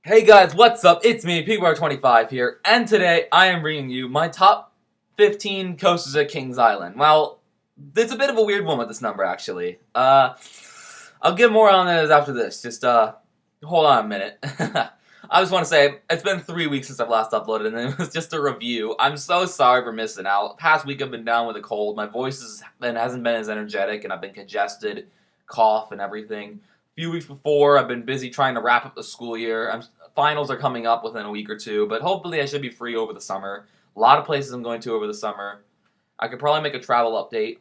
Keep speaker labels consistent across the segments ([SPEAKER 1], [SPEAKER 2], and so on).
[SPEAKER 1] Hey guys, what's up? It's me, PigBar25 here, and today I am bringing you my top 15 coasters at Kings Island. Well, it's a bit of a weird one with this number, actually. I'll get more on it after this. Just, hold on a minute. I just want to say, it's been 3 weeks since I've last uploaded, and it was just a review. I'm so sorry for missing out. Past week I've been down with a cold. My voice hasn't been as energetic, and I've been congested, cough, and everything. Few weeks before, I've been busy trying to wrap up the school year. Finals are coming up within a week or two, but hopefully I should be free over the summer. A lot of places I'm going to over the summer. I could probably make a travel update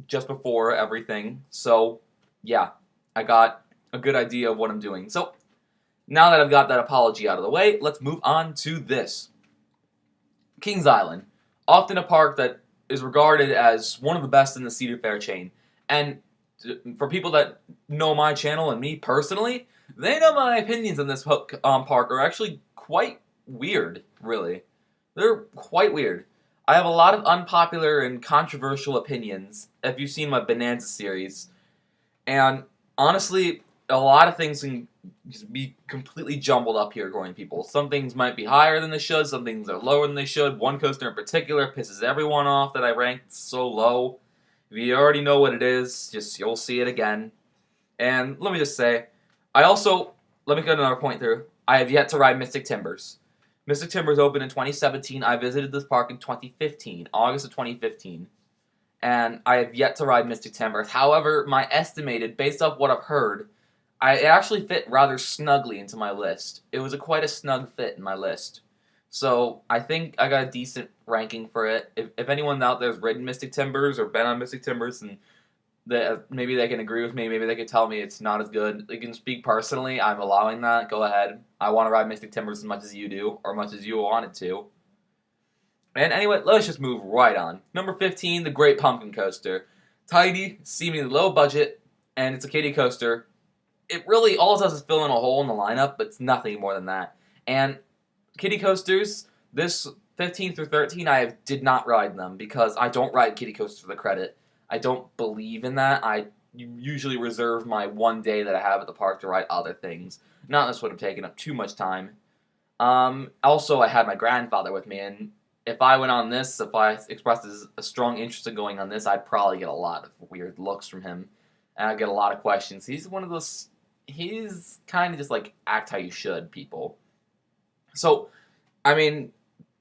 [SPEAKER 1] just before everything. So, yeah, I got a good idea of what I'm doing. So, now that I've got that apology out of the way, let's move on to this. Kings Island, often a park that is regarded as one of the best in the Cedar Fair chain. And for people that know my channel and me personally, they know my opinions on this park are actually quite weird, really. They're quite weird. I have a lot of unpopular and controversial opinions, if you've seen my Bonanza series. And honestly, a lot of things can just be completely jumbled up here according to people. Some things might be higher than they should, some things are lower than they should. One coaster in particular pisses everyone off that I ranked so low. If you already know what it is, you'll see it again. And let me just say, let me get another point through. I have yet to ride Mystic Timbers. Mystic Timbers opened in 2017. I visited this park in 2015, August of 2015. And I have yet to ride Mystic Timbers. However, my estimated, based off what I've heard, it actually fit rather snugly into my list. It was quite a snug fit in my list. So, I think I got a decent ranking for it. If anyone out there has ridden Mystic Timbers or been on Mystic Timbers and maybe they can agree with me, maybe they can tell me it's not as good. They can speak personally, I'm allowing that, go ahead. I want to ride Mystic Timbers as much as you do, or much as you wanted to. And anyway, let's just move right on. Number 15, the Great Pumpkin Coaster. Tidy, seemingly low budget, and it's a kiddie coaster. It really, all it does is fill in a hole in the lineup, but it's nothing more than that. And kiddie coasters, this 15 through 13, I did not ride them because I don't ride kiddie coasters for the credit. I don't believe in that. I usually reserve my one day that I have at the park to ride other things. Not this would have taken up too much time. Also, I had my grandfather with me, and if I went on this, if I expressed a strong interest in going on this, I'd probably get a lot of weird looks from him. And I'd get a lot of questions. He's one of those, he's kind of just like, act how you should, people. So, I mean,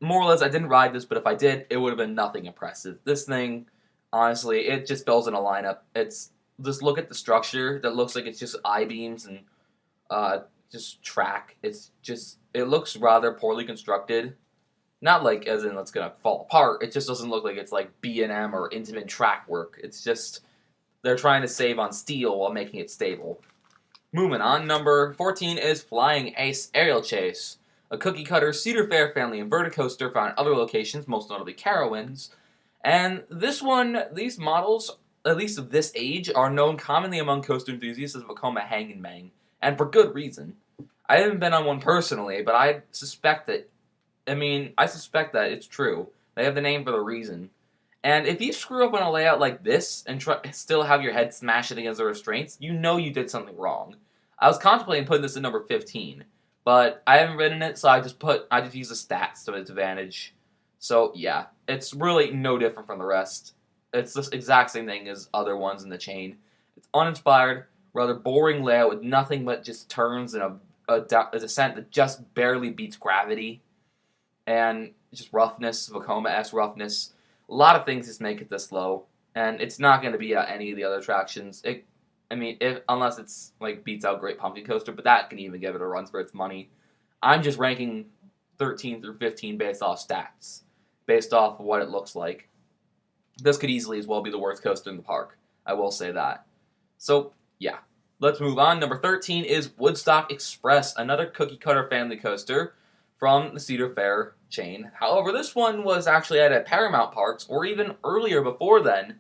[SPEAKER 1] more or less, I didn't ride this, but if I did, it would have been nothing impressive. This thing, honestly, it just fills in a lineup. It's just look at the structure that looks like it's just I-beams and just track. It looks rather poorly constructed. Not like as in it's gonna fall apart. It just doesn't look like it's like B&M or Intamin track work. It's just they're trying to save on steel while making it stable. Moving on, number 14 is Flying Ace Aerial Chase, a cookie cutter Cedar Fair family inverted coaster found in other locations, most notably Carowinds. And this one, these models, at least of this age, are known commonly among coaster enthusiasts as Vekoma Hang and Bang, and for good reason. I haven't been on one personally, but I suspect that it's true. They have the name for the reason. And if you screw up on a layout like this and still have your head smash it against the restraints, you know you did something wrong. I was contemplating putting this at number 15, but I haven't ridden it, so I just used the stats to its advantage. So, yeah, it's really no different from the rest. It's the exact same thing as other ones in the chain. It's uninspired, rather boring layout with nothing but just turns and a descent that just barely beats gravity. And just roughness, Vekoma-esque roughness. A lot of things just make it this low. And it's not going to be at any of the other attractions. Unless it's like beats out Great Pumpkin Coaster, but that can even give it a run for its money. I'm just ranking 13 through 15 based off stats. Based off of what it looks like. This could easily as well be the worst coaster in the park. I will say that. So, yeah. Let's move on. Number 13 is Woodstock Express, another cookie cutter family coaster from the Cedar Fair chain. However, this one was actually at Paramount Parks, or even earlier before then.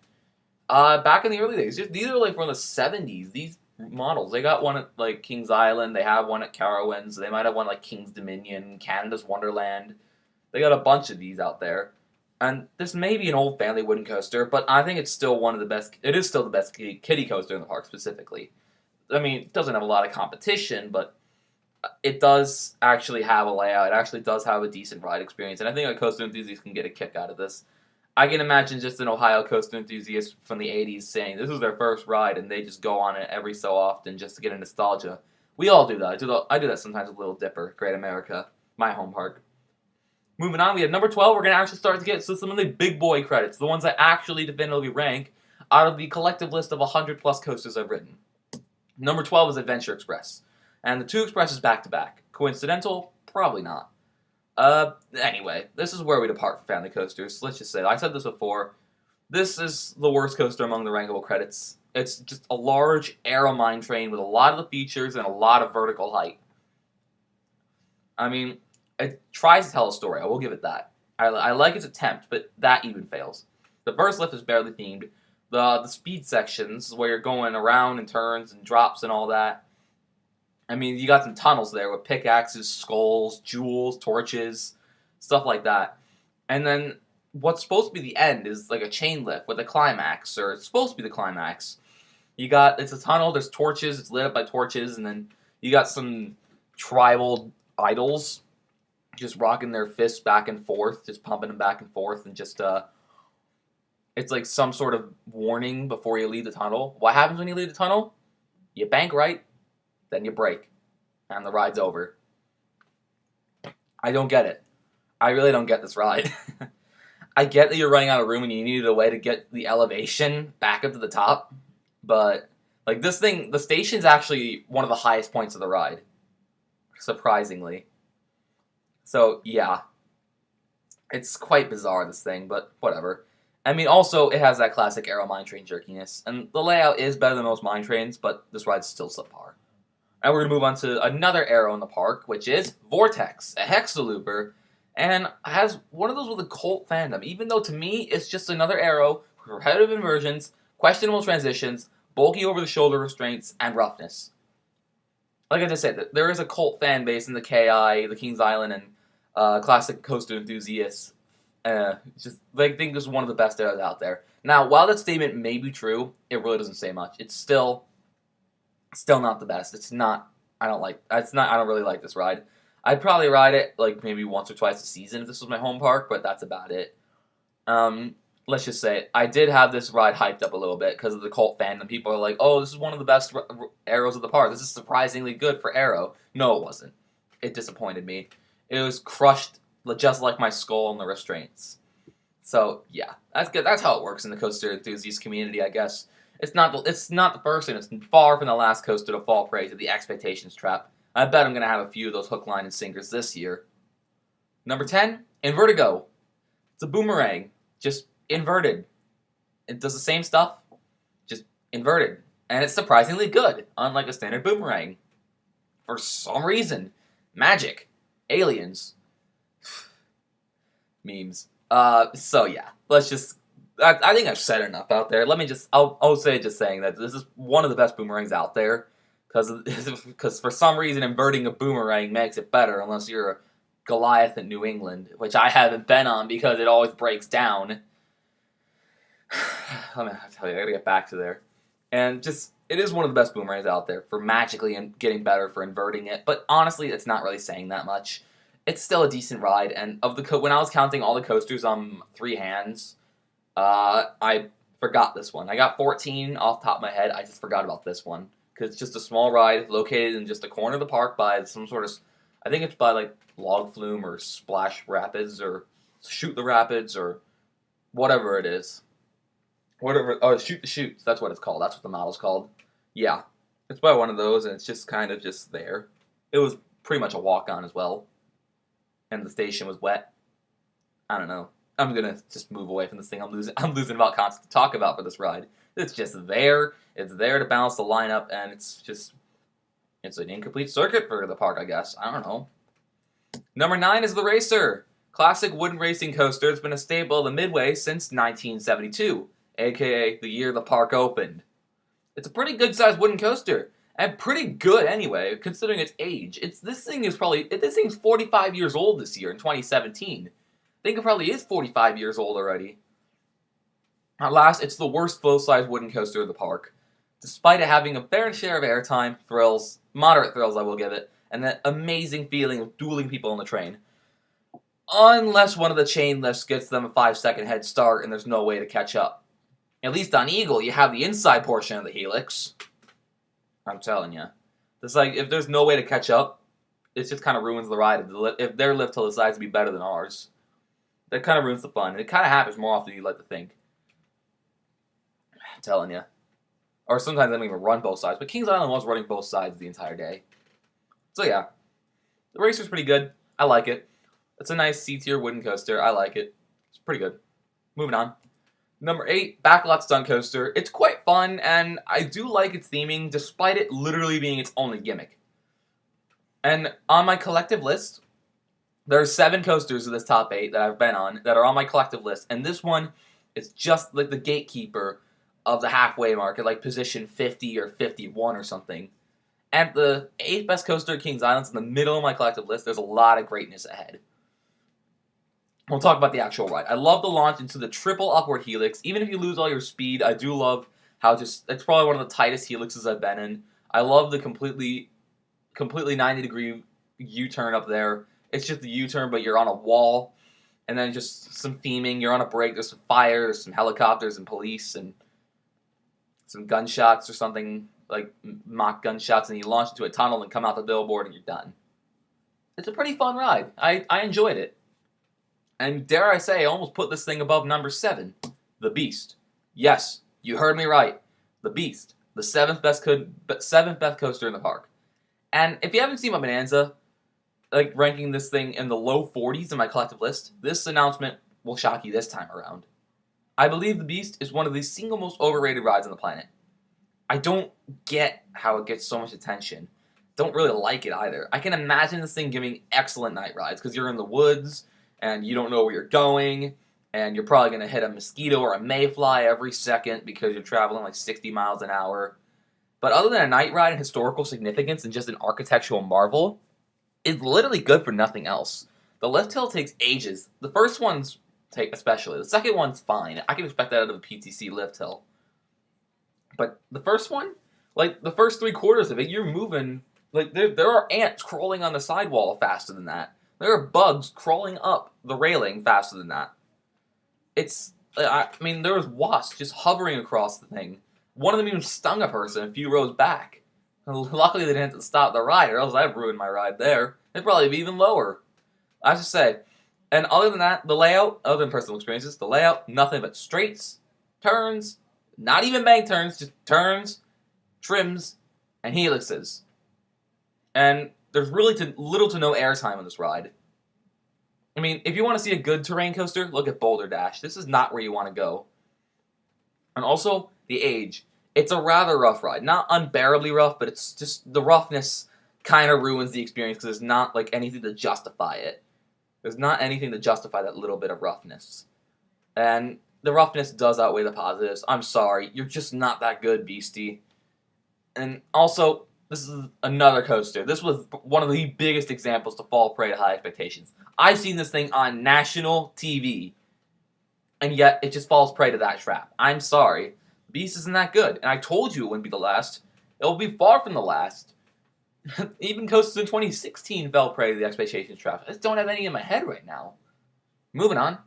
[SPEAKER 1] Back in the early days. These are like from the 70s. These models. They got one at like Kings Island. They have one at Carowinds. They might have one like King's Dominion, Canada's Wonderland. They got a bunch of these out there. And this may be an old family wooden coaster, but I think it's still one of the best. It is still the best kiddie coaster in the park specifically. I mean, it doesn't have a lot of competition, but it does actually have a layout. It actually does have a decent ride experience, and I think a coaster enthusiast can get a kick out of this. I can imagine just an Ohio coaster enthusiast from the 80s saying this is their first ride, and they just go on it every so often just to get a nostalgia. We all do that. I do that sometimes with Little Dipper, Great America, my home park. Moving on, we have number 12. We're going to actually start to get to some of the big boy credits, the ones that actually definitively rank out of the collective list of 100 plus coasters I've ridden. Number 12 is Adventure Express, and the two expresses back to back. Coincidental? Probably not. Anyway, this is where we depart from family coasters. Let's just say, I said this before, this is the worst coaster among the rankable credits. It's just a large aero mine train with a lot of the features and a lot of vertical height. I mean, it tries to tell a story, I will give it that. I like its attempt, but that even fails. The first lift is barely themed. The speed sections, where you're going around and turns and drops and all that, I mean, you got some tunnels there with pickaxes, skulls, jewels, torches, stuff like that. And then what's supposed to be the end is like a chain lift with a climax, or it's supposed to be the climax. It's a tunnel, there's torches, it's lit up by torches, and then you got some tribal idols just rocking their fists back and forth, just pumping them back and forth, and just, it's like some sort of warning before you leave the tunnel. What happens when you leave the tunnel? You bank right, then you brake, and the ride's over. I don't get it. I really don't get this ride. I get that you're running out of room and you needed a way to get the elevation back up to the top, but like this thing, the station's actually one of the highest points of the ride, surprisingly. So yeah, it's quite bizarre, this thing, but whatever. I mean, also, it has that classic aero mine train jerkiness, and the layout is better than most mine trains, but this ride's still subpar. And we're going to move on to another aero in the park, which is Vortex, a hexalooper, and has one of those with a cult fandom, even though to me, it's just another aero with repetitive inversions, questionable transitions, bulky over-the-shoulder restraints, and roughness. Like I just said, there is a cult fan base in the KI, the Kings Island, and classic coaster enthusiasts. Just they think this is one of the best aeros out there. Now, while that statement may be true, it really doesn't say much. It's still not the best. It's not. I don't like. It's not. I don't really like this ride. I'd probably ride it like maybe once or twice a season if this was my home park, but that's about it. Let's just say I did have this ride hyped up a little bit because of the cult fandom. People are like, "Oh, this is one of the best aeros of the park. This is surprisingly good for aero." No, it wasn't. It disappointed me. It was crushed just like my skull and the restraints. So yeah, that's good. That's how it works in the coaster enthusiast community, I guess. It's not the first, and it's far from the last coaster to fall prey to the expectations trap. I bet I'm going to have a few of those hook, line, and sinkers this year. Number 10, in Vertigo. It's a boomerang, just inverted. It does the same stuff, just inverted. And it's surprisingly good, unlike a standard boomerang. For some reason. Magic. Aliens. Memes. So yeah, let's just... I think I've said enough out there. I'll say just saying that this is one of the best boomerangs out there, because for some reason inverting a boomerang makes it better, unless you're a Goliath in New England, which I haven't been on because it always breaks down. I tell you, I gotta get back to there. And just, it is one of the best boomerangs out there for magically and getting better for inverting it, but honestly, it's not really saying that much. It's still a decent ride, and when I was counting all the coasters on 3 hands, I forgot this one. I got 14 off the top of my head. I just forgot about this one. Because it's just a small ride located in just a corner of the park by some sort of... I think it's by, like, Log Flume or Splash Rapids or Shoot the Rapids or whatever it is. Shoot the Chutes. That's what it's called. That's what the model's called. Yeah. It's by one of those, and it's just kind of just there. It was pretty much a walk-on as well. And the station was wet. I don't know. I'm gonna just move away from this thing. I'm losing about content to talk about for this ride. It's just there. It's there to balance the lineup, and it's an incomplete circuit for the park, I guess. I don't know. Number 9 is the Racer. Classic wooden racing coaster. It's been a staple of the Midway since 1972, aka the year the park opened. It's a pretty good-sized wooden coaster, and pretty good anyway, considering its age. This thing's 45 years old this year in 2017. I think it probably is 45 years old already. At last, it's the worst full-size wooden coaster of the park. Despite it having a fair share of airtime, thrills, moderate thrills I will give it, and that amazing feeling of dueling people on the train. Unless one of the chain lifts gets them a 5-second head start and there's no way to catch up. At least on Eagle, you have the inside portion of the helix. I'm telling you. It's like, if there's no way to catch up, it just kind of ruins the ride. If their lift hill decides to be better than ours, that kind of ruins the fun. And it kind of happens more often than you like to think. I'm telling you. Or sometimes they don't even run both sides. But Kings Island was running both sides the entire day. So yeah. The racer's pretty good. I like it. It's a nice C-tier wooden coaster. I like it. It's pretty good. Moving on. Number 8, Backlot Stunt Coaster. It's quite fun, and I do like its theming, despite it literally being its only gimmick. And on my collective list, there are 7 coasters of this top 8 that I've been on that are on my collective list, and this one is just like the gatekeeper of the halfway mark at like position 50 or 51 or something. And the 8th best coaster at Kings Island is in the middle of my collective list. There's a lot of greatness ahead. We'll talk about the actual ride. I love the launch into the triple upward helix. Even if you lose all your speed, I do love how it's probably one of the tightest helixes I've been in. I love the completely 90-degree U-turn up there. It's just a U-turn, but you're on a wall. And then just some theming. You're on a break. There's some fire. There's some helicopters and police and some gunshots or something, like mock gunshots. And you launch into a tunnel and come out the billboard and you're done. It's a pretty fun ride. I enjoyed it. And dare I say, I almost put this thing above number 7, the Beast. Yes, you heard me right. The Beast, the 7th best coaster in the park. And if you haven't seen my Bonanza, like ranking this thing in the low 40s in my collective list, this announcement will shock you this time around. I believe the Beast is one of the single most overrated rides on the planet. I don't get how it gets so much attention. Don't really like it either. I can imagine this thing giving excellent night rides because you're in the woods, and you don't know where you're going, and you're probably going to hit a mosquito or a mayfly every second because you're traveling like 60 miles an hour. But other than a night ride and historical significance and just an architectural marvel, it's literally good for nothing else. The lift hill takes ages. The first one's especially. The second one's fine. I can expect that out of a PTC lift hill. But the first one, like the first 3/4 of it, you're moving, like there are ants crawling on the sidewall faster than that. There are bugs crawling up the railing faster than that. There was wasps just hovering across the thing. One of them even stung a person a few rows back. Luckily they didn't have to stop the ride, or else I'd ruined my ride there. It'd probably be even lower. I have to say. And other than that, the layout, other than personal experiences, the layout, nothing but straights, turns, not even bank turns, just turns, trims, and helixes. And there's really little to no airtime on this ride. I mean, if you want to see a good terrain coaster, look at Boulder Dash. This is not where you want to go. And also, the age. It's a rather rough ride. Not unbearably rough, but it's just the roughness kind of ruins the experience because there's not like anything to justify it. There's not anything to justify that little bit of roughness. And the roughness does outweigh the positives. I'm sorry. You're just not that good, Beastie. And also, this is another coaster. This was one of the biggest examples to fall prey to high expectations. I've seen this thing on national TV, and yet it just falls prey to that trap. I'm sorry. Beast isn't that good, and I told you it wouldn't be the last. It will be far from the last. Even coasters in 2016 fell prey to the expectations trap. I just don't have any in my head right now. Moving on.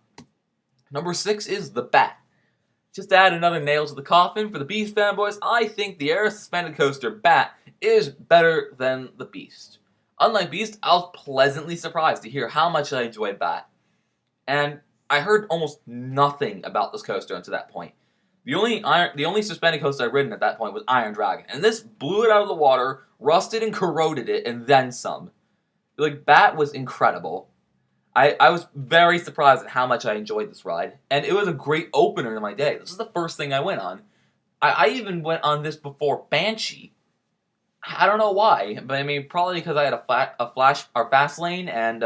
[SPEAKER 1] Number 6 is the Bat. Just to add another nail to the coffin for the Beast fanboys, I think the air suspended coaster Bat is better than the Beast. Unlike Beast, I was pleasantly surprised to hear how much I enjoyed Bat. And I heard almost nothing about this coaster until that point. The only suspended coaster I'd ridden at that point was Iron Dragon, and this blew it out of the water, rusted and corroded it, and then some. Like, Bat was incredible. I was very surprised at how much I enjoyed this ride, and it was a great opener to my day. This is the first thing I went on. I even went on this before Banshee. I don't know why, but I mean, probably because I had a fast lane, and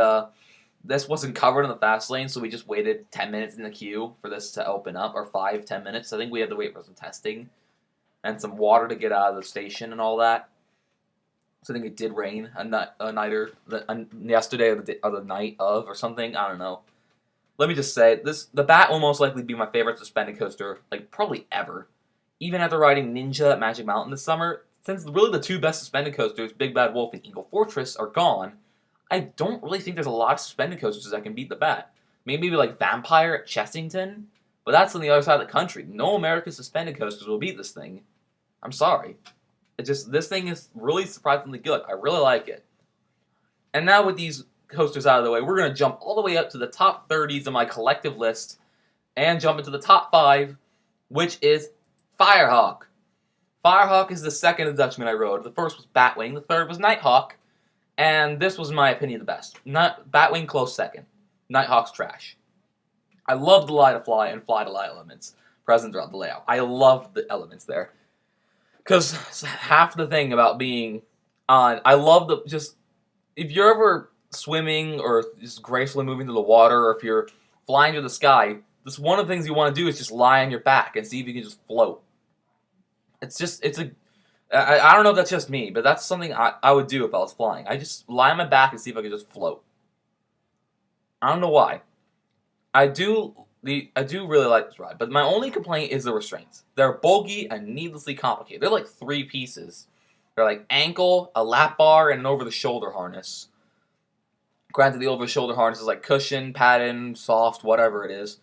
[SPEAKER 1] this wasn't covered in the fast lane, so we just waited 10 minutes in the queue for this to open up, or 5-10 minutes. I think we had to wait for some testing and some water to get out of the station and all that. So I think it did rain yesterday or the night of or something. I don't know. Let me just say, the Bat will most likely be my favorite suspended coaster, like probably ever. Even after riding Ninja at Magic Mountain this summer, since really the two best suspended coasters, Big Bad Wolf and Eagle Fortress, are gone, I don't really think there's a lot of suspended coasters that can beat the Bat. Maybe like Vampire at Chessington, but that's on the other side of the country. No American suspended coasters will beat this thing. I'm sorry. This thing is really surprisingly good. I really like it. And now with these coasters out of the way, we're going to jump all the way up to the top 30s of my collective list and jump into the top 5, which is Firehawk. Firehawk is the second of the Dutchman I rode. The first was Batwing, the third was Nighthawk, and this was, in my opinion, the best. Batwing close second. Nighthawk's trash. I love the lie to fly and fly to lie elements present throughout the layout. I love the elements there. Because half the thing about being on, I love if you're ever swimming or just gracefully moving through the water, or if you're flying through the sky, one of the things you want to do is just lie on your back and see if you can just float. I don't know if that's just me, but that's something I would do if I was flying. I just lie on my back and see if I could just float. I don't know why. I do really like this ride, but my only complaint is the restraints. They're bulky and needlessly complicated. They're like 3 pieces. They're like ankle, a lap bar, and an over-the-shoulder harness. Granted, the over-the-shoulder harness is like cushion, padded, soft, whatever it is.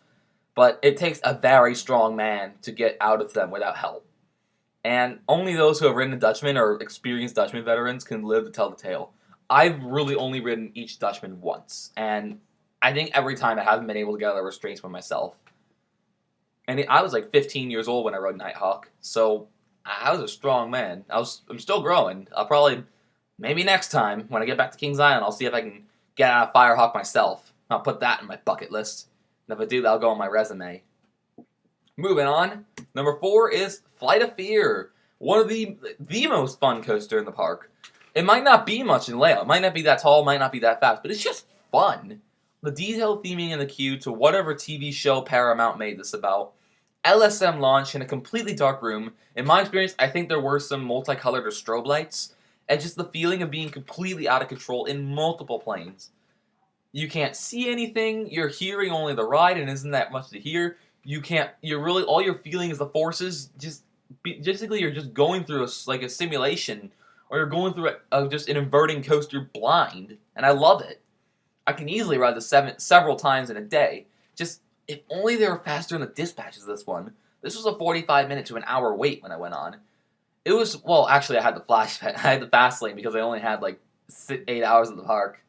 [SPEAKER 1] But it takes a very strong man to get out of them without help. And only those who have ridden a Dutchman or experienced Dutchman veterans can live to tell the tale. I've really only ridden each Dutchman once, and I think every time I haven't been able to get out of the restraints by myself. And I was like 15 years old when I rode Nighthawk, so I was a strong man. I'm still growing. Maybe next time, when I get back to Kings Island, I'll see if I can get out of Firehawk myself. I'll put that in my bucket list. And if I do, that'll go on my resume. Moving on, number 4 is Flight of Fear. One of the most fun coaster in the park. It might not be much in layout. It might not be that tall, might not be that fast, but it's just fun. The detailed theming in the queue to whatever TV show Paramount made this about. LSM launch in a completely dark room. In my experience, I think there were some multicolored or strobe lights. And just the feeling of being completely out of control in multiple planes. You can't see anything, you're hearing only the ride, and isn't that much to hear. All you're feeling is the forces. Basically, you're just going through a simulation, or you're going through just an inverting coaster blind, and I love it. I can easily ride this several times in a day. Just, if only they were faster in the dispatches of this one. This was a 45-minute to an hour wait when I went on. It was, well, actually, I had the fast lane because I only had 8 hours in the park.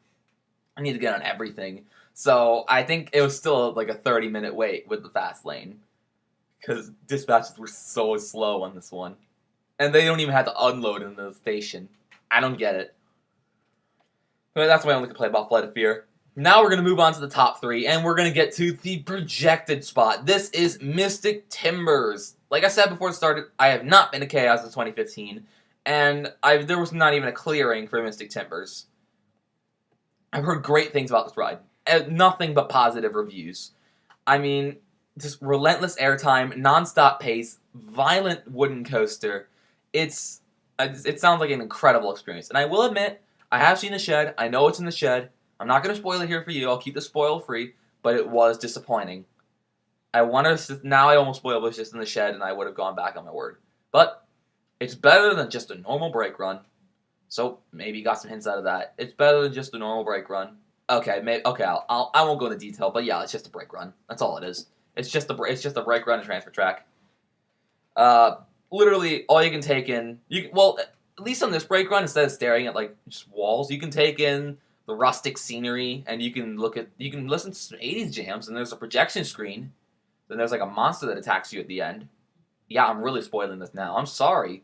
[SPEAKER 1] I need to get on everything. So I think it was still like a 30-minute wait with the fast lane. Because dispatches were so slow on this one. And they don't even have to unload in the station. I don't get it. But that's my only complaint about Flight of Fear. Now we're going to move on to the top 3, and we're going to get to the projected spot. This is Mystic Timbers. Like I said before it started, I have not been to Chaos since 2015, and there was not even a clearing for Mystic Timbers. I've heard great things about this ride. Nothing but positive reviews. I mean, just relentless airtime, non-stop pace, violent wooden coaster. It sounds like an incredible experience. And I will admit, I have seen the shed. I know it's in the shed. I'm not going to spoil it here for you. I'll keep the spoil free. But it was disappointing. Now I almost spoiled it was just in the shed, and I would have gone back on my word. But it's better than just a normal brake run. So maybe you got some hints out of that. It's better than just a normal brake run. Okay, I won't go into detail, but yeah, it's just a brake run. That's all it is. It's just a brake run and transfer track. Literally, all you can take in, at least on this brake run, instead of staring at just walls, you can take in the rustic scenery, and you can listen to some 80s jams, and there's a projection screen. Then there's a monster that attacks you at the end. Yeah, I'm really spoiling this now. I'm sorry.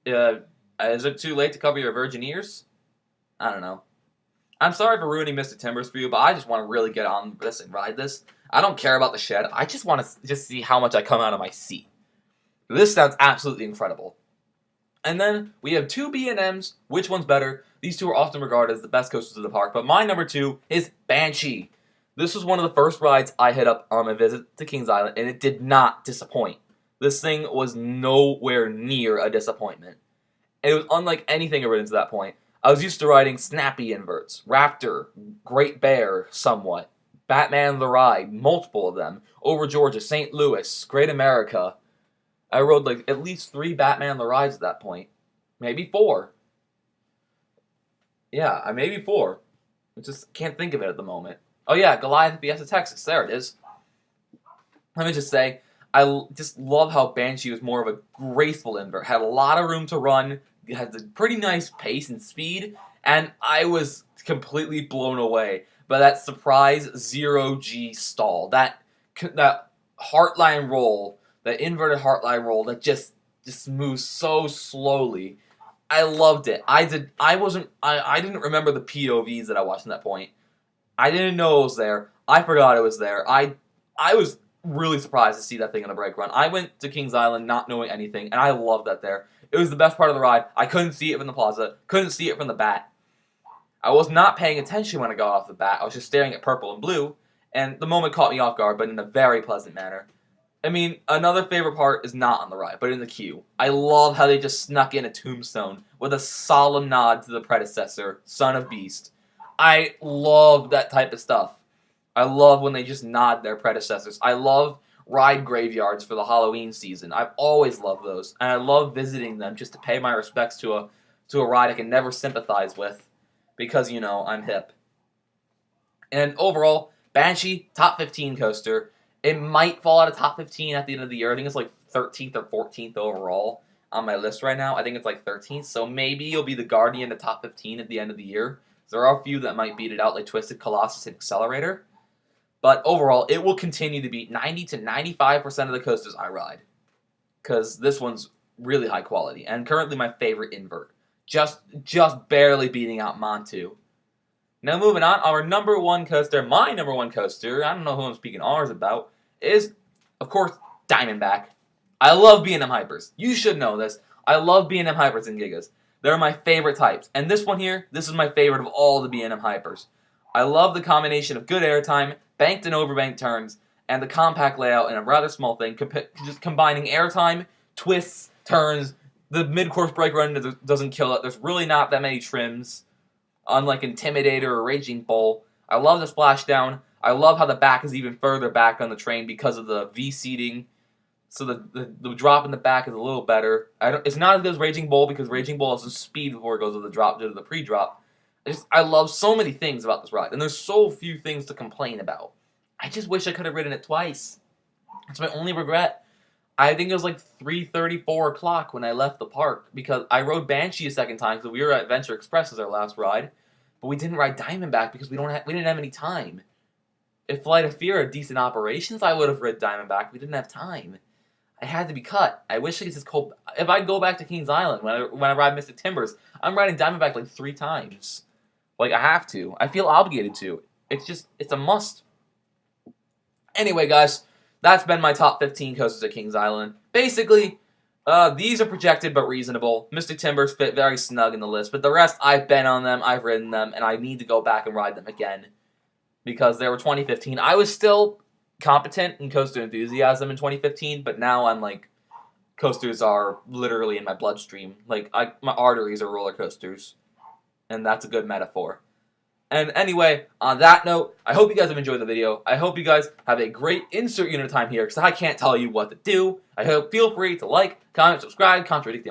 [SPEAKER 1] Is it too late to cover your virgin ears? I don't know. I'm sorry for ruining Mystic Timbers for you, but I just want to really get on this and ride this. I don't care about the shed. I just want to see how much I come out of my seat. This sounds absolutely incredible. And then we have 2 B&Ms. Which one's better? These 2 are often regarded as the best coasters of the park, but my number 2 is Banshee. This was one of the first rides I hit up on my visit to Kings Island, and it did not disappoint. This thing was nowhere near a disappointment. It was unlike anything I've ridden to that point. I was used to riding snappy inverts, Raptor, Great Bear, somewhat, Batman the Ride, multiple of them, Over Georgia, St. Louis, Great America. I rode at least 3 Batman the Rides at that point. Maybe 4. Yeah, maybe 4. I just can't think of it at the moment. Oh yeah, Goliath BS of Texas. There it is. Let me just say, just love how Banshee was more of a graceful invert. Had a lot of room to run, had a pretty nice pace and speed, and I was completely blown away by that surprise 0G stall. That heartline roll, that inverted heartline roll that just moves so slowly. I loved it. I didn't remember the POVs that I watched at that point. I didn't know it was there. I forgot it was there. I was really surprised to see that thing in the break run. I went to Kings Island not knowing anything, and I loved that there. It was the best part of the ride. I couldn't see it from the plaza. Couldn't see it from the bat. I was not paying attention when I got off the bat. I was just staring at purple and blue, and the moment caught me off guard, but in a very pleasant manner. I mean, another favorite part is not on the ride, but in the queue. I love how they just snuck in a tombstone with a solemn nod to the predecessor, Son of Beast. I love that type of stuff. I love when they just nod their predecessors. I love ride graveyards for the Halloween season. I've always loved those, and I love visiting them just to pay my respects to a ride I can never sympathize with because, you know, I'm hip. And overall, Banshee, top 15 coaster. It might fall out of top 15 at the end of the year. I think it's like 13th or 14th overall on my list right now. I think it's like 13th, so maybe you'll be the guardian of top 15 at the end of the year. There are a few that might beat it out, like Twisted Colossus and Accelerator. But overall, it will continue to beat 90 to 95% of the coasters I ride. Because this one's really high quality. And currently my favorite invert. Just barely beating out Montu. Now moving on, our number 1 coaster, my number 1 coaster, I don't know who I'm speaking ours about, is, of course, Diamondback. I love B&M Hypers. You should know this. I love B&M Hypers and Gigas. They're my favorite types. And this one here, this is my favorite of all the B&M Hypers. I love the combination of good airtime, banked and overbanked turns, and the compact layout in a rather small thing, just combining airtime, twists, turns, the mid-course brake run doesn't kill it. There's really not that many trims, unlike Intimidator or Raging Bull. I love the splashdown. I love how the back is even further back on the train because of the V-seating. So the drop in the back is a little better. It's not as good as Raging Bull because Raging Bull has some speed before it goes to the drop due to the pre-drop. I love so many things about this ride, and there's so few things to complain about. I just wish I could have ridden it twice. That's my only regret. I think it was like 3:30, 4 o'clock when I left the park because I rode Banshee a second time because we were at Venture Express as our last ride, but we didn't ride Diamondback because we didn't have any time. If Flight of Fear had decent operations, I would have ridden Diamondback. We didn't have time. I had to be cut. I wish I could just if I go back to Kings Island when I ride Mystic Timbers, I'm riding Diamondback like 3 times. Like, I have to. I feel obligated to. It's a must. Anyway, guys, that's been my top 15 coasters at Kings Island. Basically, these are projected but reasonable. Mystic Timbers fit very snug in the list, but the rest, I've been on them, I've ridden them, and I need to go back and ride them again. Because they were 2015. I was still competent in coaster enthusiasm in 2015, but now I'm like, coasters are literally in my bloodstream. Like, my arteries are roller coasters. And that's a good metaphor. And anyway, on that note, I hope you guys have enjoyed the video. I hope you guys have a great insert unit time here, because I can't tell you what to do. I hope feel free to like, comment, subscribe, contradict the